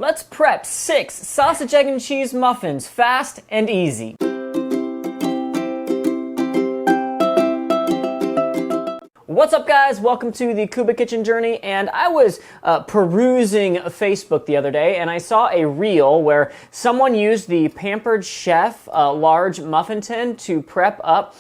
Let's prep 6 sausage, egg, and cheese muffins fast and easy. What's up, guys? Welcome to the Kuba Kitchen Journey. And I was perusing Facebook the other day, and I saw a reel where someone used the Pampered Chef large muffin tin to prep up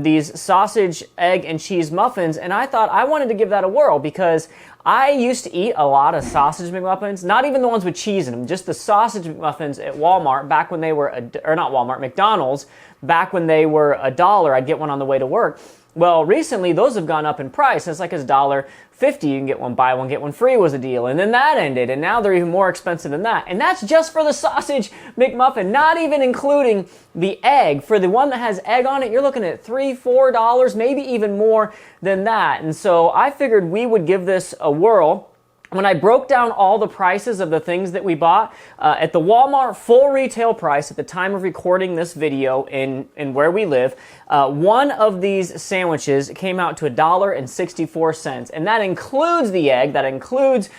these sausage, egg, and cheese muffins. And I thought I wanted to give that a whirl because I used to eat a lot of sausage McMuffins, not even the ones with cheese in them, just the sausage McMuffins at Walmart back when they were, or not Walmart, McDonald's, back when they were $1. I'd get one on the way to work. Well, recently those have gone up in price. It's like $1.50. You can get one, buy one, get one free was a deal. And then that ended, and now they're even more expensive than that. And that's just for the sausage McMuffin, not even including the egg. For the one that has egg on it, you're looking at $3, $4, maybe even more than that. And so I figured we would give this a whirl. When I broke down all the prices of the things that we bought, at the Walmart full retail price at the time of recording this video in where we live, one of these sandwiches came out to $1.64. And that includes the egg, that includes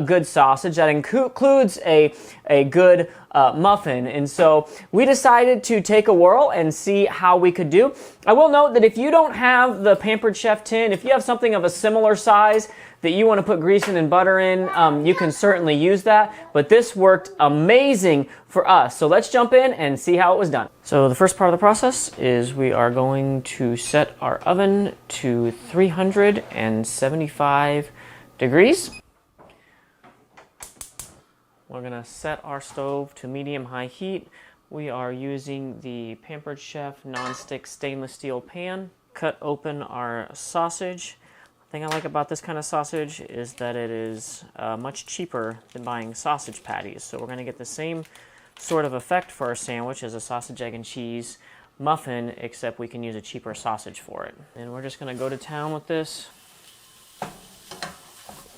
good sausage, that includes a good muffin. And so we decided to take a whirl and see how we could do. I will note that if you don't have the Pampered Chef tin, if you have something of a similar size that you want to put grease in and butter in, you can certainly use that. But this worked amazing for us. So let's jump in and see how it was done. So the first part of the process is we are going to set our oven to 375 degrees. We're gonna set our stove to medium-high heat. We are using the Pampered Chef non-stick stainless steel pan. Cut open our sausage. The thing I like about this kind of sausage is that it is much cheaper than buying sausage patties. So we're gonna get the same sort of effect for our sandwich as a sausage, egg, and cheese muffin, except we can use a cheaper sausage for it. And we're just gonna go to town with this.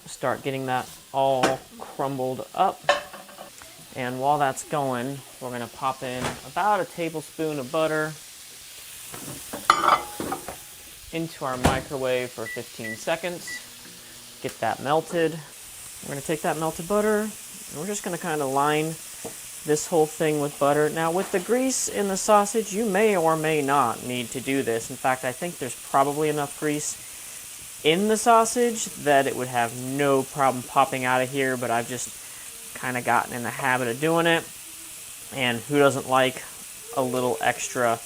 Start getting that all crumbled up. And while that's going, we're gonna pop in about a tablespoon of butter into our microwave for 15 seconds. Get that melted. We're gonna take that melted butter and we're just gonna kind of line this whole thing with butter. Now with the grease in the sausage, you may or may not need to do this. In fact, I think there's probably enough grease in the sausage that it would have no problem popping out of here, but I've just kind of gotten in the habit of doing it. And who doesn't like a little extra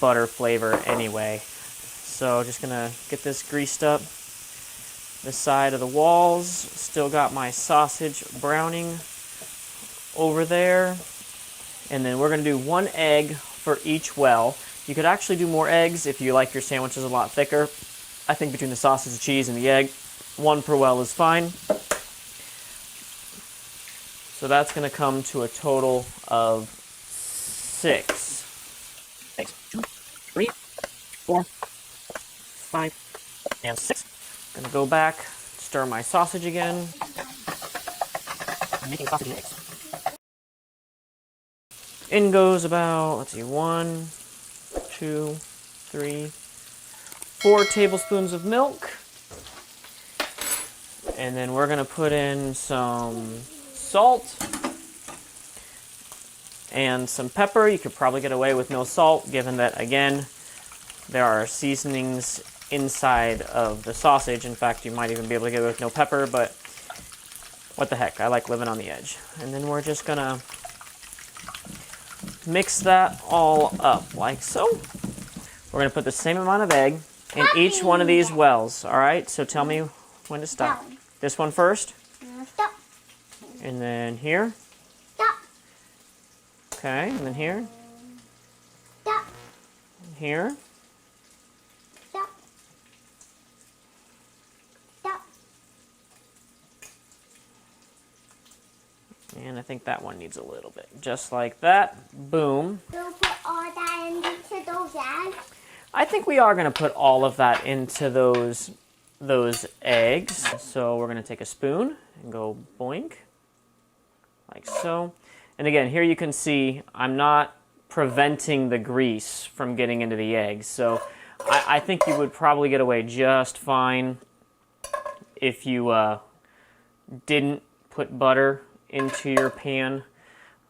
butter flavor anyway? So just gonna get this greased up the side of the walls. Still got my sausage browning over there. And then we're gonna do 1 egg for each well. You could actually do more eggs if you like your sandwiches a lot thicker. I think between the sausage, the cheese, and the egg, 1 per well is fine. So that's going to come to a total of 6. 2, 3, 4, 5, and 6. I'm going to go back, stir my sausage again. I'm making sausage and eggs. In goes about, let's see, 1, 2, 3, 4 tablespoons of milk. And then we're going to put in some salt and some pepper. You could probably get away with no salt, given that, again, there are seasonings inside of the sausage. In fact, you might even be able to get away with no pepper, but what the heck, I like living on the edge. And then we're just gonna mix that all up like so. We're gonna put the same amount of egg in each one of these wells, all right? So tell me when to stop. This one first. Stop. And then here. Stop. Okay, and then here. Stop. And here. Stop. Stop. And I think that one needs a little bit. Just like that. Boom. We'll put all that into those eggs. I think we are going to put all of that into those eggs. So we're going to take a spoon and go boink. Like so. And again, here you can see I'm not preventing the grease from getting into the eggs. So I think you would probably get away just fine if you didn't put butter into your pan,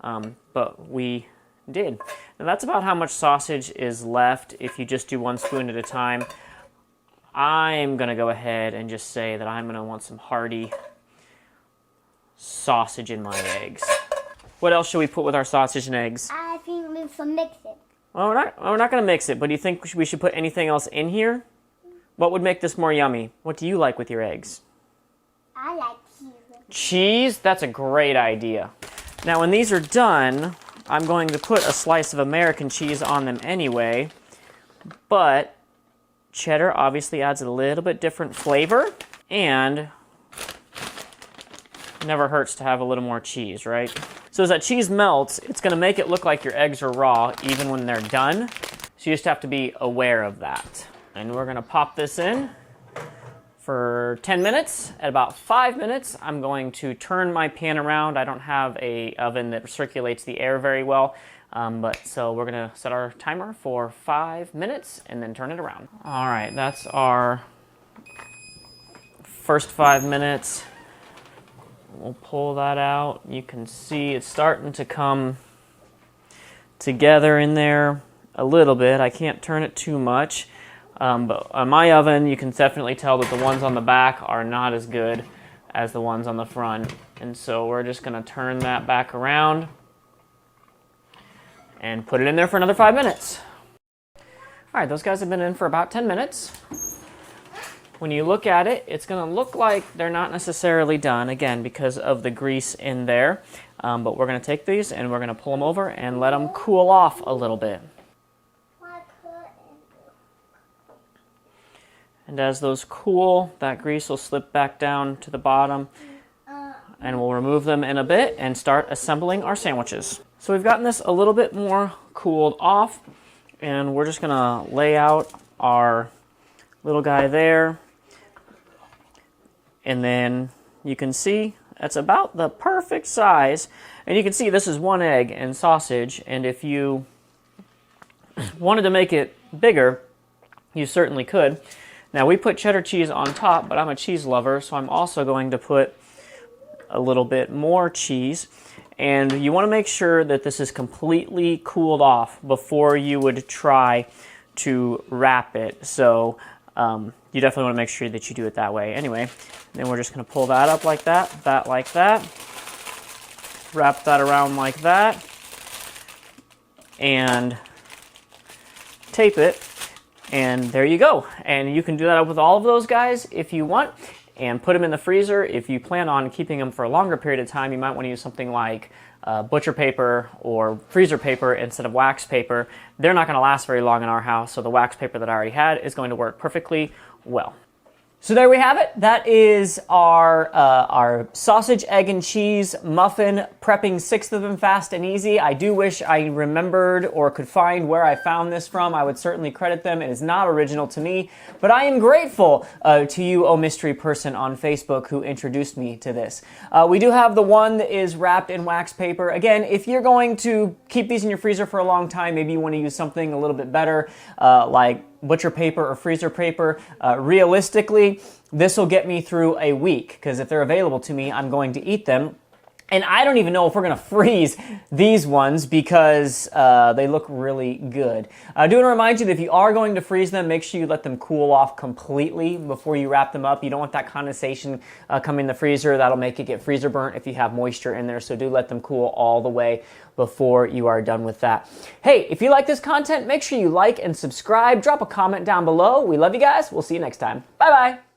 but we did. Now that's about how much sausage is left if you just do 1 spoon at a time. I'm gonna go ahead and just say that I'm gonna want some hearty sausage in my eggs. What else should we put with our sausage and eggs? I think we should mix it. Well, we're not gonna mix it, but do you think we should put anything else in here? What would make this more yummy? What do you like with your eggs? I like cheese. Cheese? That's a great idea. Now when these are done, I'm going to put a slice of American cheese on them anyway, but cheddar obviously adds a little bit different flavor, and it never hurts to have a little more cheese, right? So as that cheese melts, it's going to make it look like your eggs are raw even when they're done, so you just have to be aware of that. And we're going to pop this in for 10 minutes. At about 5 minutes, I'm going to turn my pan around. I don't have an oven that circulates the air very well, so we're gonna set our timer for 5 minutes and then turn it around. All right, that's our first 5 minutes. We'll pull that out. You can see it's starting to come together in there a little bit. I can't turn it too much. But on my oven, you can definitely tell that the ones on the back are not as good as the ones on the front. And so we're just going to turn that back around and put it in there for another 5 minutes. All right, those guys have been in for about 10 minutes. When you look at it, it's going to look like they're not necessarily done, again, because of the grease in there. But we're going to take these and we're going to pull them over and let them cool off a little bit. And as those cool, that grease will slip back down to the bottom, and we'll remove them in a bit and start assembling our sandwiches. So we've gotten this a little bit more cooled off, and we're just gonna lay out our little guy there. And then you can see that's about the perfect size. And you can see this is 1 egg and sausage, and if you wanted to make it bigger, you certainly could. Now we put cheddar cheese on top, but I'm a cheese lover, so I'm also going to put a little bit more cheese. And you want to make sure that this is completely cooled off before you would try to wrap it. So you definitely want to make sure that you do it that way. Anyway, then we're just going to pull that up like that like that. Wrap that around like that. And tape it. And there you go. And you can do that with all of those guys if you want, and put them in the freezer. If you plan on keeping them for a longer period of time, you might want to use something like butcher paper or freezer paper instead of wax paper. They're not going to last very long in our house, so the wax paper that I already had is going to work perfectly well. So there we have it. That is our sausage, egg, and cheese muffin, prepping 6 of them fast and easy. I do wish I remembered or could find where I found this from. I would certainly credit them. It is not original to me, but I am grateful to you, oh mystery person on Facebook, who introduced me to this. We do have the one that is wrapped in wax paper. Again, if you're going to keep these in your freezer for a long time, maybe you want to use something a little bit better, like butcher paper or freezer paper. Realistically, this will get me through a week, because if they're available to me, I'm going to eat them. And I don't even know if we're going to freeze these ones because they look really good. I do want to remind you that if you are going to freeze them, make sure you let them cool off completely before you wrap them up. You don't want that condensation coming in the freezer. That'll make it get freezer burnt if you have moisture in there. So do let them cool all the way before you are done with that. Hey, if you like this content, make sure you like and subscribe. Drop a comment down below. We love you guys. We'll see you next time. Bye-bye.